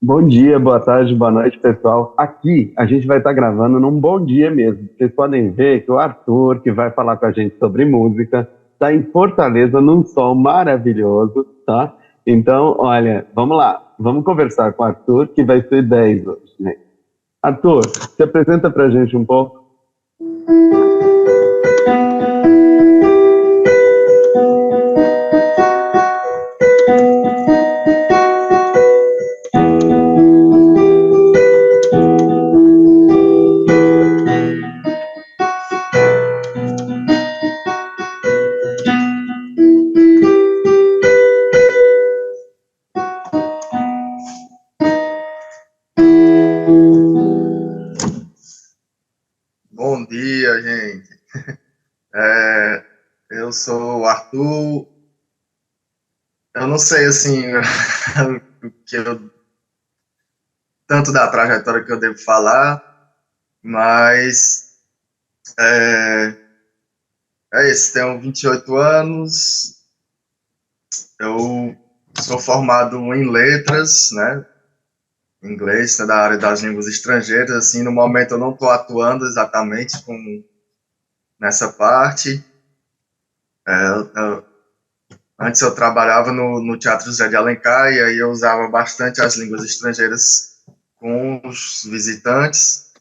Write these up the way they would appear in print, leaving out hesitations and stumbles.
Bom dia, boa tarde, boa noite, pessoal. Aqui a gente vai estar gravando num bom dia mesmo. Vocês podem ver que o Arthur, que vai falar com a gente sobre música, está em Fortaleza num sol maravilhoso, tá? Então, olha, vamos lá, vamos conversar com o Arthur, que vai ser 10 hoje, né? Arthur, se apresenta pra gente um pouco. Bom dia, gente. É, eu sou o Arthur. Eu não sei assim o que tanto da trajetória que eu devo falar, mas é, é isso. Tenho 28 anos. Eu sou formado em letras, né? Em inglês, né, da área das línguas estrangeiras. Assim, no momento eu não estou atuando exatamente nessa parte. Eu Antes eu trabalhava no Teatro José de Alencar e aí eu usava bastante as línguas estrangeiras com os visitantes,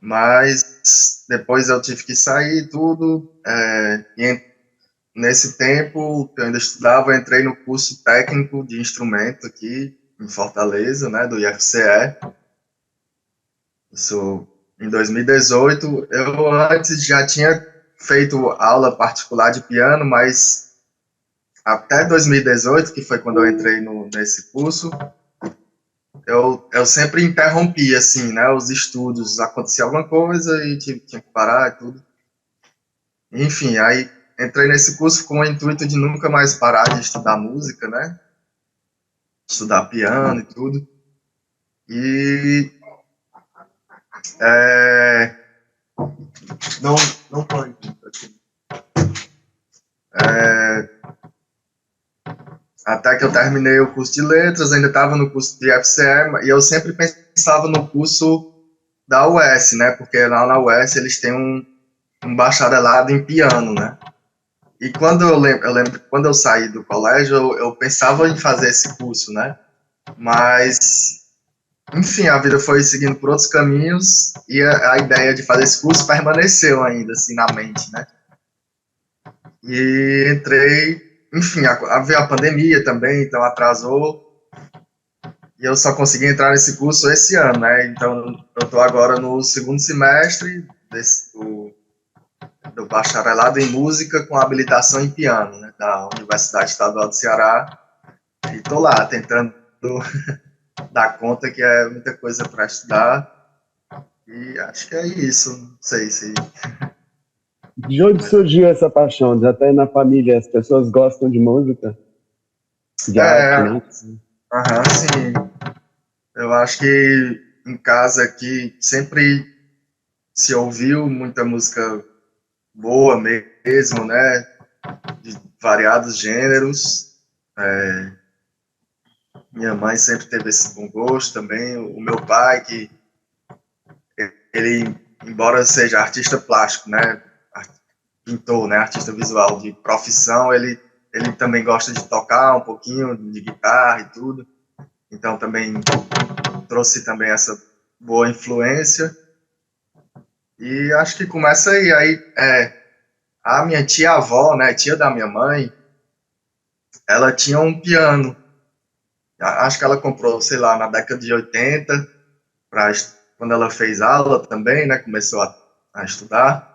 mas depois eu tive que sair tudo, nesse tempo que eu ainda estudava, eu entrei no curso técnico de instrumento aqui em Fortaleza, né, do IFCE. Isso em 2018. Eu antes já tinha feito aula particular de piano, mas até 2018, que foi quando eu entrei nesse curso, eu sempre interrompia, assim, né, os estudos, acontecia alguma coisa e tinha que parar e tudo. Enfim, aí entrei nesse curso com o intuito de nunca mais parar de estudar música, né, estudar piano e tudo. E é, não, não pode. Até que eu terminei o curso de letras, ainda estava no curso de FCE, e eu sempre pensava no curso da UES, né, porque lá na UES eles têm um bacharelado em piano, né? E quando eu lembro que quando eu saí do colégio, eu pensava em fazer esse curso, né? Mas, enfim, a vida foi seguindo por outros caminhos e a ideia de fazer esse curso permaneceu ainda, assim, na mente, né? E entrei, enfim, veio a pandemia também, então atrasou, e eu só consegui entrar nesse curso esse ano, né? Então, eu estou agora no segundo semestre do bacharelado em música com habilitação em piano, né, da Universidade Estadual do Ceará, e estou lá tentando dar conta que é muita coisa para estudar, e acho que é isso, não sei se... De onde surgiu essa paixão? Já tem na família, as pessoas gostam de música, de arte, É, né? sim, eu acho que em casa aqui sempre se ouviu muita música boa mesmo, né, de variados gêneros. Minha mãe sempre teve esse bom gosto também, o meu pai, que ele, embora seja artista plástico, né, pintor, né, artista visual de profissão, ele também gosta de tocar um pouquinho de guitarra e tudo, então também trouxe também essa boa influência, e acho que começa aí, a minha tia-avó, né, tia da minha mãe, ela tinha um piano, acho que ela comprou, sei lá, na década de 80, pra, quando ela fez aula também, né, começou a estudar,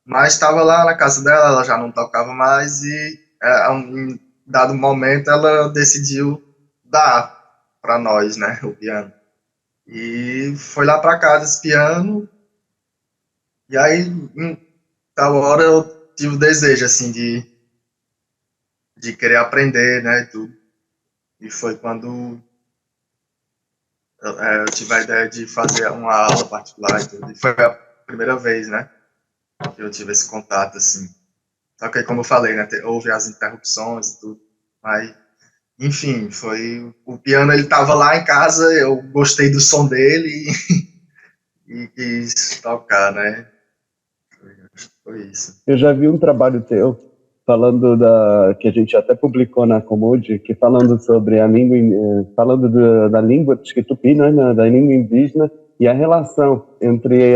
mas estava lá na casa dela, ela já não tocava mais e a um dado momento ela decidiu dar para nós, né, o piano. E foi lá para casa esse piano, e aí em tal hora eu tive o desejo assim de querer aprender, né, e tudo. E foi quando eu tive a ideia de fazer uma aula particular e tudo. E foi a primeira vez, né, que eu tive esse contato assim. Só que, como eu falei, né, houve as interrupções e tudo. Mas, enfim, o piano, ele estava lá em casa, eu gostei do som dele e quis tocar, né? Foi isso. Eu já vi um trabalho teu falando que a gente até publicou na Comode, que falando sobre a língua, falando da língua tupi, né, da língua indígena e a relação entre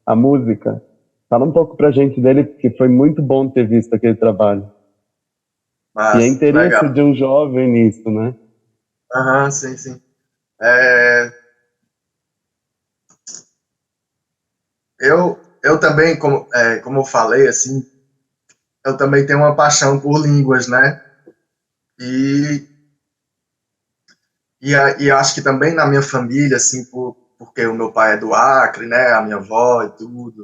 a música. Fala um pouco pra gente dele, porque foi muito bom ter visto aquele trabalho. E é Mas, interesse legal. de um jovem nisso, né? Aham, sim, sim. É, eu também, como eu falei, assim, eu também tenho uma paixão por línguas, né? E, e acho que também na minha família, assim, porque o meu pai é do Acre, né? A minha avó e tudo.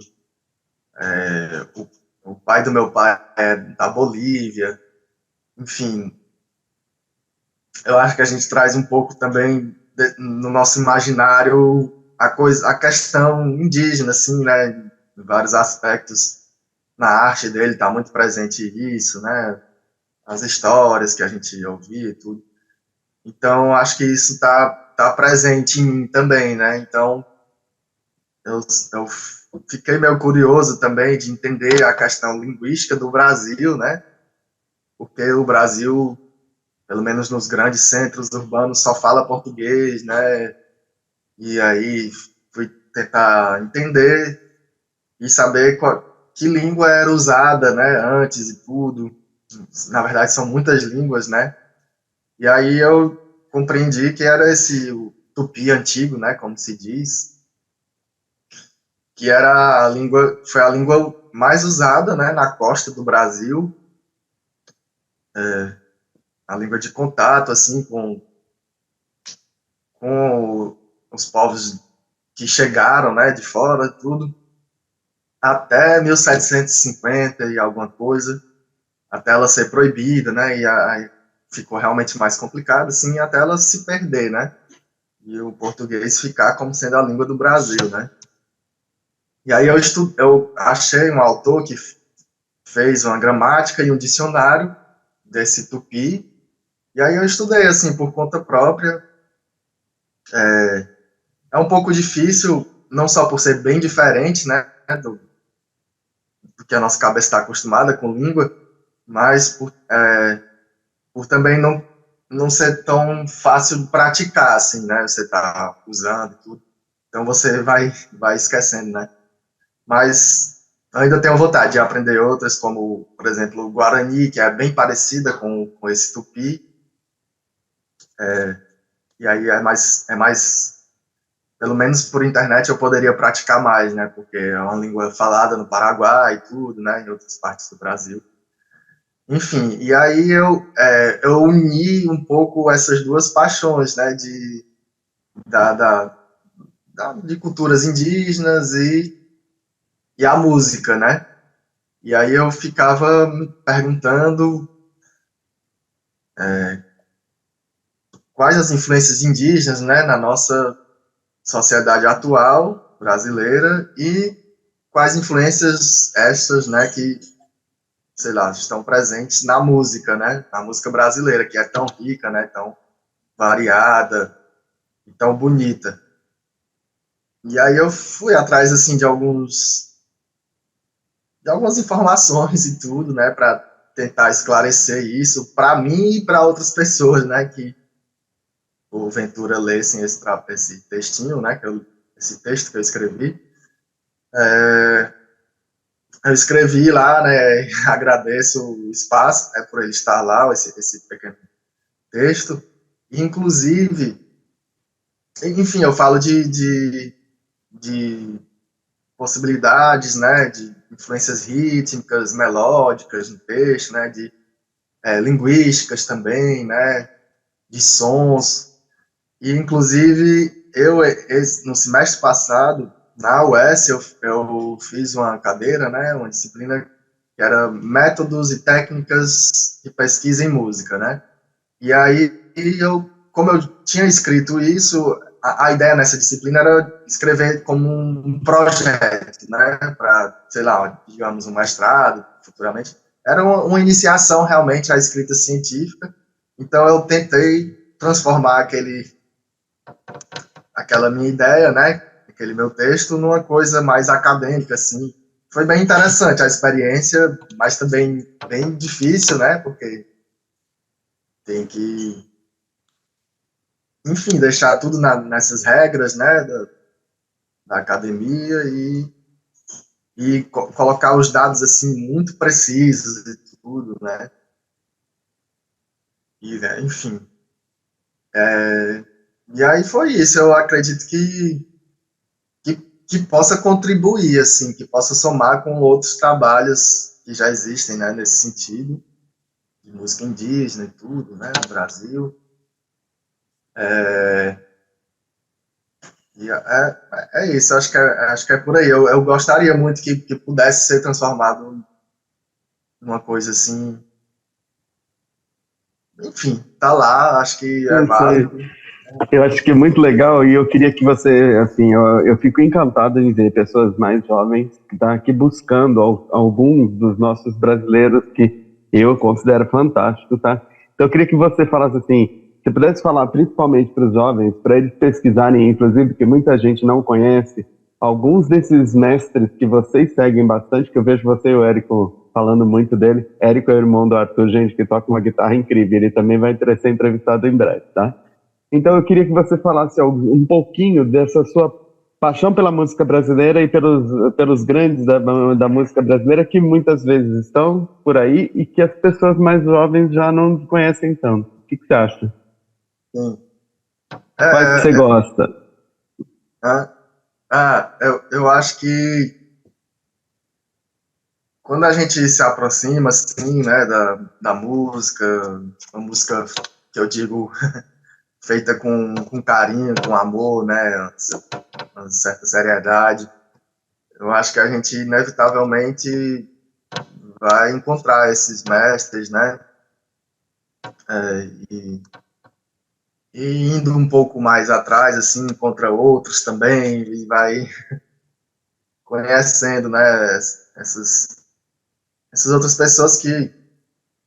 O pai do meu pai é da Bolívia. Enfim, eu acho que a gente traz um pouco também no nosso imaginário a questão indígena, assim, né? Em vários aspectos. Na arte dele está muito presente isso, né? As histórias que a gente ouvia e tudo. Então, acho que isso tá presente em mim também, né? Então, eu fiquei meio curioso também de entender a questão linguística do Brasil, né? Porque o Brasil, pelo menos nos grandes centros urbanos, só fala português, né? E aí fui tentar entender e saber que língua era usada, né? Antes e tudo. Na verdade, são muitas línguas, né? E aí eu compreendi que era o tupi antigo, né? Como se diz, que era foi a língua mais usada, né, na costa do Brasil, a língua de contato, assim, com os povos que chegaram, né, de fora, tudo, até 1750 e alguma coisa, até ela ser proibida, né, e aí ficou realmente mais complicado, assim, até ela se perder, né, e o português ficar como sendo a língua do Brasil, né. E aí eu achei um autor que fez uma gramática e um dicionário desse tupi. E aí eu estudei, assim, por conta própria. É um pouco difícil, não só por ser bem diferente, né, do que a nossa cabeça está acostumada com língua, mas por também não ser tão fácil de praticar, assim, né, você tá usando e tudo. Então você vai esquecendo, né. Mas ainda tenho vontade de aprender outras, como, por exemplo, o Guarani, que é bem parecida com esse tupi, e aí pelo menos por internet eu poderia praticar mais, né, porque é uma língua falada no Paraguai e tudo, né, em outras partes do Brasil. Enfim, e aí eu uni um pouco essas duas paixões, né, da, da, de culturas indígenas e a música, né, e aí eu ficava me perguntando quais as influências indígenas, né, na nossa sociedade atual brasileira e quais influências essas, né, que, sei lá, estão presentes na música, né, na música brasileira, que é tão rica, né, tão variada e tão bonita. E aí eu fui atrás, assim, de algumas informações e tudo, né, para tentar esclarecer isso para mim e para outras pessoas, né, que porventura lessem esse textinho, né, esse texto que eu escrevi. Eu escrevi lá, né, agradeço o espaço, por ele estar lá, esse pequeno texto. Inclusive, enfim, eu falo de possibilidades, né, de influências rítmicas, melódicas no texto, né, de linguísticas também, né, de sons. E, inclusive, no semestre passado, na UES, eu fiz uma cadeira, né, uma disciplina que era métodos e técnicas de pesquisa em música, né? E aí, como eu tinha escrito isso, a ideia nessa disciplina era escrever como um projeto, né? Para, sei lá, digamos, um mestrado, futuramente. Era uma iniciação realmente à escrita científica. Então eu tentei transformar aquela minha ideia, né, aquele meu texto, numa coisa mais acadêmica, assim. Foi bem interessante a experiência, mas também bem difícil, né, porque tem que, enfim, deixar tudo nessas regras, né, da academia e colocar os dados, assim, muito precisos e tudo, né. E, né, enfim. E aí foi isso, eu acredito que, que possa contribuir, assim, que possa somar com outros trabalhos que já existem, né, nesse sentido, de música indígena e tudo, né, no Brasil. E é isso, acho que é por aí. Eu gostaria muito que pudesse ser transformado numa coisa assim, enfim, tá lá, acho que é Não sei. válido. Eu acho que é muito legal e eu queria que você, assim, eu fico encantado em ver pessoas mais jovens que estão aqui buscando alguns dos nossos brasileiros que eu considero fantásticos, tá? Então eu queria que você falasse assim, se pudesse falar principalmente para os jovens, para eles pesquisarem, inclusive, porque muita gente não conhece, alguns desses mestres que vocês seguem bastante, que eu vejo você e o Érico falando muito dele. Érico é o irmão do Arthur, gente, que toca uma guitarra incrível, ele também vai ser entrevistado em breve, tá? Então eu queria que você falasse um pouquinho dessa sua paixão pela música brasileira e pelos grandes da música brasileira que muitas vezes estão por aí e que as pessoas mais jovens já não conhecem tanto. O que você acha? Sim. Quais que você É, gosta? é, eu acho que quando a gente se aproxima, assim, né, da música, uma música que eu digo feita com carinho, com amor, né, uma certa seriedade, eu acho que a gente inevitavelmente vai encontrar esses mestres, né, e, e indo um pouco mais atrás, assim, encontra outros também, e vai conhecendo, né, essas outras pessoas que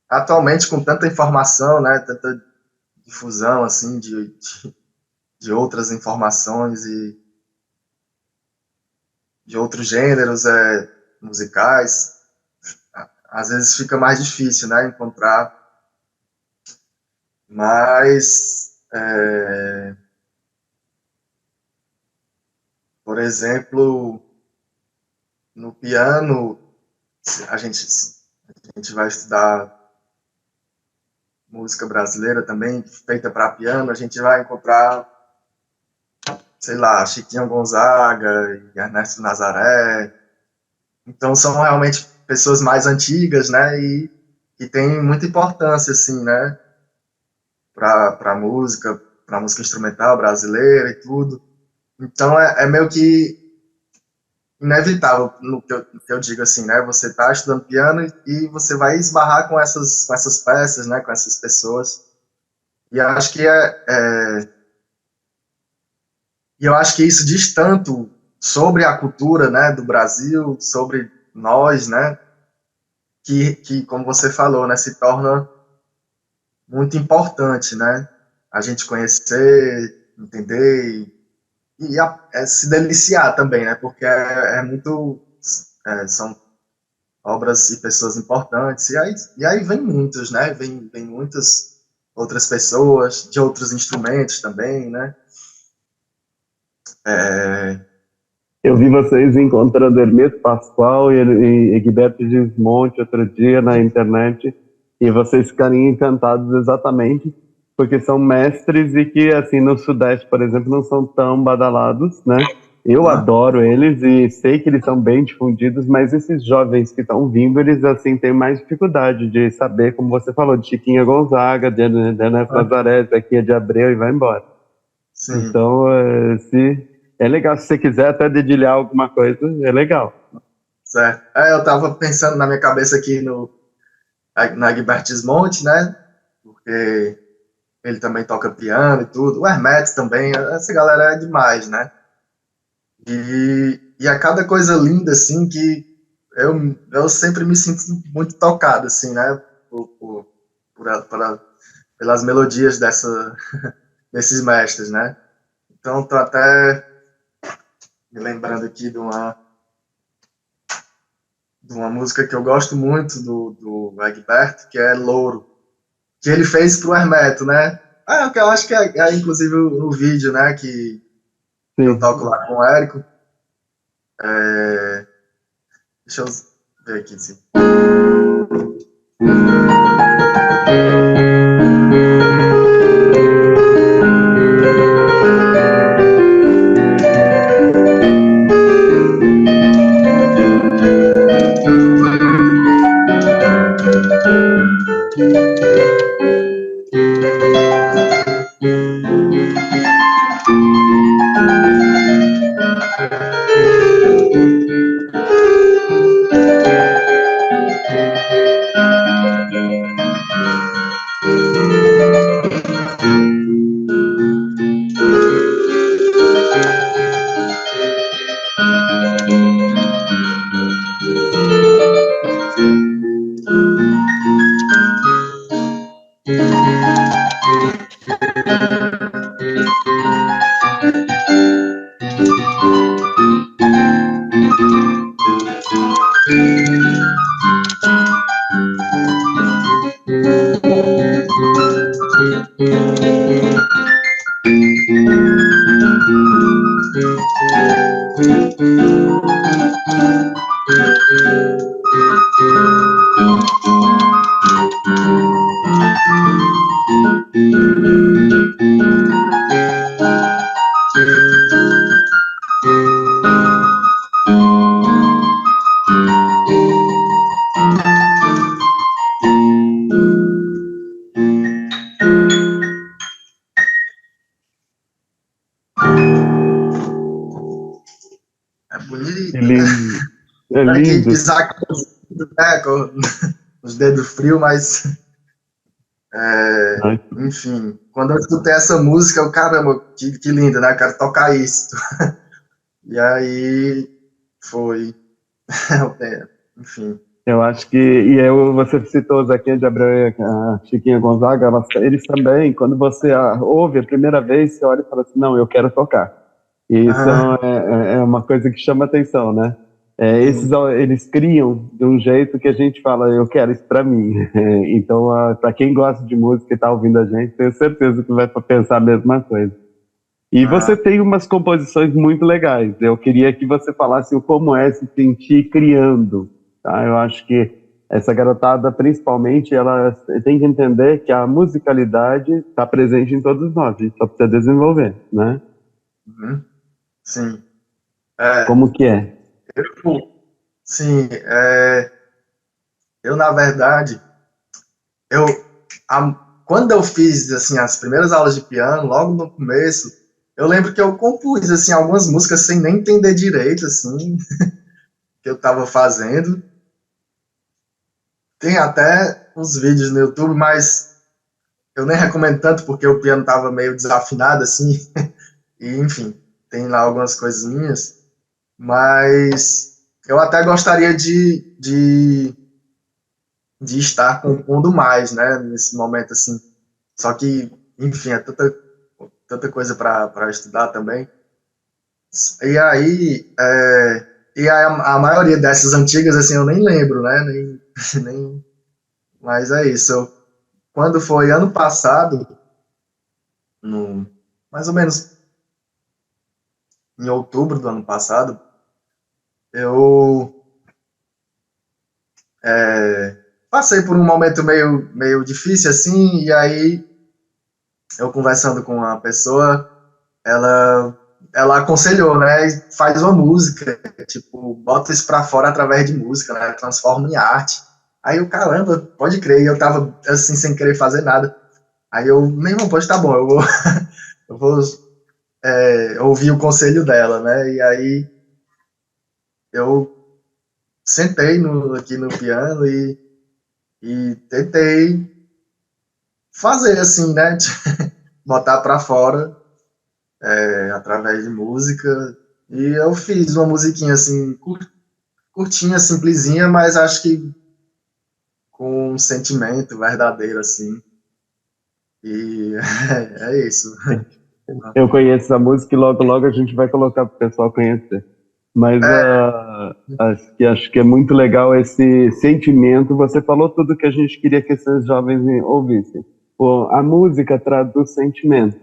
atualmente com tanta informação, né, tanta difusão assim de outras informações e de outros gêneros musicais, às vezes fica mais difícil, né, encontrar. Mas, por exemplo, no piano, a gente, a gente vai estudar música brasileira também, feita para piano, a gente vai encontrar, sei lá, Chiquinho Gonzaga e Ernesto Nazaré. Então são realmente pessoas mais antigas, né, e que tem muita importância, assim, né, para música instrumental brasileira e tudo. Então é meio que inevitável no que eu digo assim, né, você está estudando piano e você vai esbarrar com essas peças, né, com essas pessoas. E acho que e eu acho que isso diz tanto sobre a cultura, né, do Brasil, sobre nós, né, que como você falou, né, se torna muito importante, né? A gente conhecer, entender se deliciar também, né? Porque é muito, são obras e pessoas importantes, e aí vem muitos, né? Vem muitas outras pessoas, de outros instrumentos também, né? É, Eu vi vocês encontrando Hermeto Pascoal e Egberto Gismonti outro dia na internet e vocês ficarem encantados exatamente porque são mestres e que, assim, no Sudeste, por exemplo, não são tão badalados, né? Eu né? adoro eles e sei que eles são bem difundidos, mas esses jovens que estão vindo, eles, assim, têm mais dificuldade de saber, como você falou, de Chiquinha Gonzaga, de Ernesto Nazaré, Zequinha de Abreu e vai embora. Sim. Então, se é legal, se você quiser até dedilhar alguma coisa, é legal. Certo. Eu estava pensando na minha cabeça aqui na Gilberto Gismonti, né? Porque ele também toca piano e tudo. O Hermeto também, essa galera é demais, né? E a cada coisa linda, assim, que eu sempre me sinto muito tocado, assim, né? Por, por, por pelas melodias desses mestres, né? Então, tô até me lembrando aqui de uma música que eu gosto muito do Egberto, que é Louro, que ele fez pro Hermeto, né? Que eu acho que é inclusive no vídeo, né, que eu toco lá com o Érico. Deixa eu ver aqui, sim. É bonito, É né? lindo. É Pra quem lindo. pisar com os dedos frios, mas Ai, enfim, quando eu escutei essa música, eu, caramba, que lindo, né? Eu quero tocar isso. E aí foi, enfim. eu acho que, você citou o Zequinha de Abreu e a Chiquinha Gonzaga, eles também, quando você ouve a primeira vez, você olha e fala assim, não, eu quero tocar. E isso Ah, é uma coisa que chama atenção, né? sim. Eles criam de um jeito que a gente fala, eu quero isso para mim. Então, para quem gosta de música e está ouvindo a gente, tenho certeza que vai pensar a mesma coisa. E você Ah, tem umas composições muito legais. Eu queria que você falasse o como é se sentir criando. Tá? Eu acho que essa garotada, principalmente, ela tem que entender que a musicalidade está presente em todos nós. A gente só precisa desenvolver, né? uhum, sim. É, Como que é? sim, eu, na verdade, eu, quando eu fiz, assim, as primeiras aulas de piano, logo no começo, eu lembro que eu compus, assim, algumas músicas sem nem entender direito, assim, que eu estava fazendo. Tem até uns vídeos no YouTube, mas eu nem recomendo tanto porque o piano estava meio desafinado, assim, e enfim, tem lá algumas coisas minhas, mas eu até gostaria de estar compondo mais, né, nesse momento, assim. Só que, enfim, é tanta coisa para estudar também. E aí, a maioria dessas antigas, assim, eu nem lembro, né, nem, mas é isso. Quando foi ano passado, no, mais ou menos em outubro do ano passado, eu passei por um momento meio difícil, assim, e aí eu conversando com uma pessoa, ela aconselhou, né, faz uma música, tipo, bota isso pra fora através de música, né, transforma em arte. Aí eu, caramba, pode crer, e eu tava, assim, sem querer fazer nada. Aí eu, meu irmão, pode, tá bom, eu vou ouvir o conselho dela, né, e aí eu sentei aqui no piano e tentei fazer, assim, né, botar pra fora, através de música, e eu fiz uma musiquinha, assim, curtinha, simplesinha, mas acho que com um sentimento verdadeiro, assim. E é isso. Eu conheço essa música e logo, logo a gente vai colocar para o pessoal conhecer. Mas acho que é muito legal esse sentimento. Você falou tudo que a gente queria que esses jovens ouvissem. Pô, a música traduz sentimento.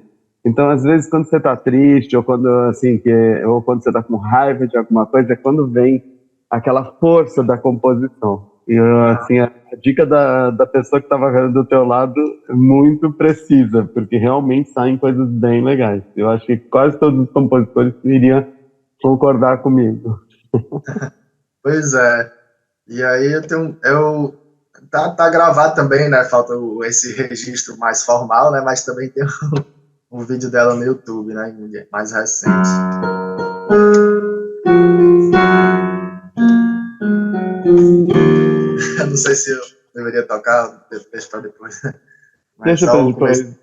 Então, às vezes, quando você está triste, ou quando, assim, ou quando você está com raiva de alguma coisa, é quando vem aquela força da composição. E, assim, a dica da pessoa que estava do teu lado é muito precisa, porque realmente saem coisas bem legais. Eu acho que quase todos os compositores iriam concordar comigo. Pois é. E aí tá gravado também, né? Falta esse registro mais formal, né? Mas também tem um vídeo dela no YouTube, né? Mais recente. Eu não sei se eu deveria tocar, deixa para depois. Mas Deixa para depois.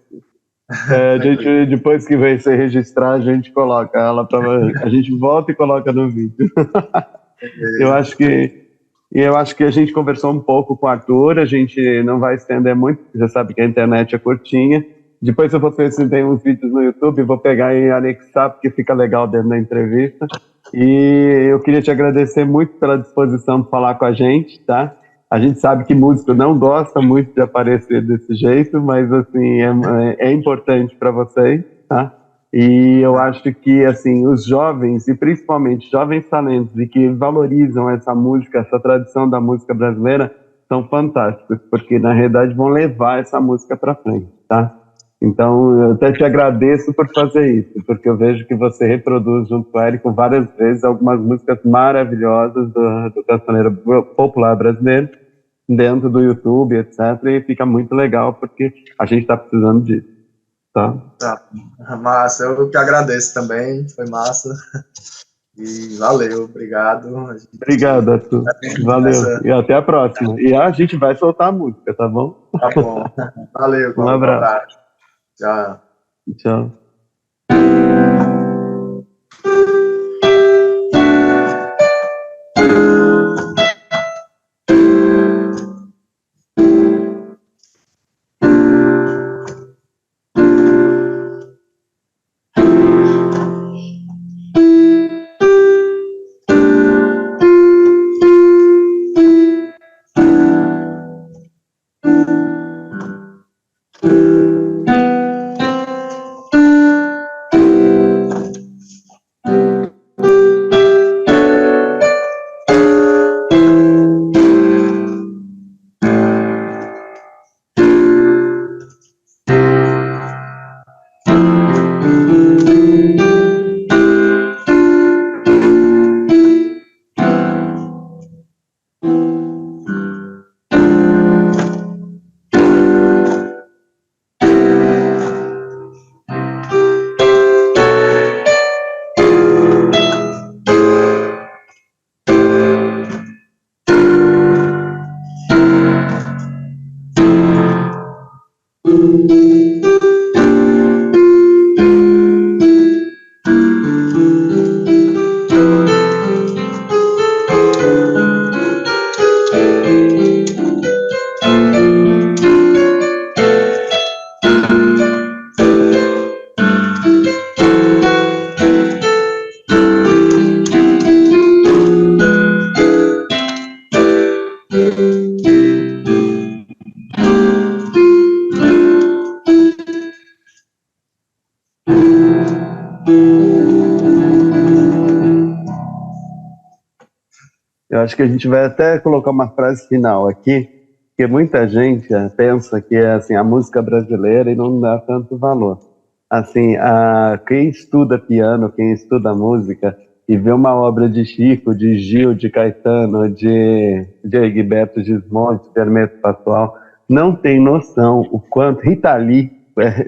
A gente, depois que vai ser registrar, a gente coloca ela a gente volta e coloca no vídeo. Eu acho que a gente conversou um pouco com o Arthur, a gente não vai estender muito, porque você sabe que a internet é curtinha. Depois eu vou ver se tem uns vídeos no YouTube, vou pegar e anexar, porque fica legal dentro da entrevista. E eu queria te agradecer muito pela disposição de falar com a gente, tá? A gente sabe que músico não gosta muito de aparecer desse jeito, mas assim, é importante para vocês, tá? E eu acho que, assim, os jovens, e principalmente jovens talentos, e que valorizam essa música, essa tradição da música brasileira, são fantásticos, porque, na realidade, vão levar essa música para frente, tá? Então, eu até te agradeço por fazer isso, porque eu vejo que você reproduz junto com o Érico várias vezes algumas músicas maravilhosas do castanheiro popular brasileiro, dentro do YouTube, etc., e fica muito legal, porque a gente está precisando disso. Tá. Massa, eu que agradeço também, foi massa. E valeu, obrigado. Obrigado, Arthur. Valeu. E até a próxima. E a gente vai soltar a música, tá bom? Tá bom. Valeu, um abraço. Tchau. Tchau. Eu acho que a gente vai até colocar uma frase final aqui, porque muita gente pensa que é assim, a música brasileira e não dá tanto valor. Assim, quem estuda piano, quem estuda música e vê uma obra de Chico, de Gil, de Caetano, de Egberto Gismonti, de Hermeto Pascoal, não tem noção o quanto, Rita Lee,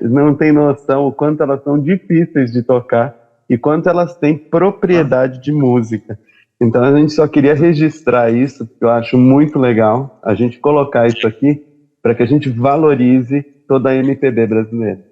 não tem noção o quanto elas são difíceis de tocar e quanto elas têm propriedade de música. Então a gente só queria registrar isso, porque eu acho muito legal a gente colocar isso aqui para que a gente valorize toda a MPB brasileira.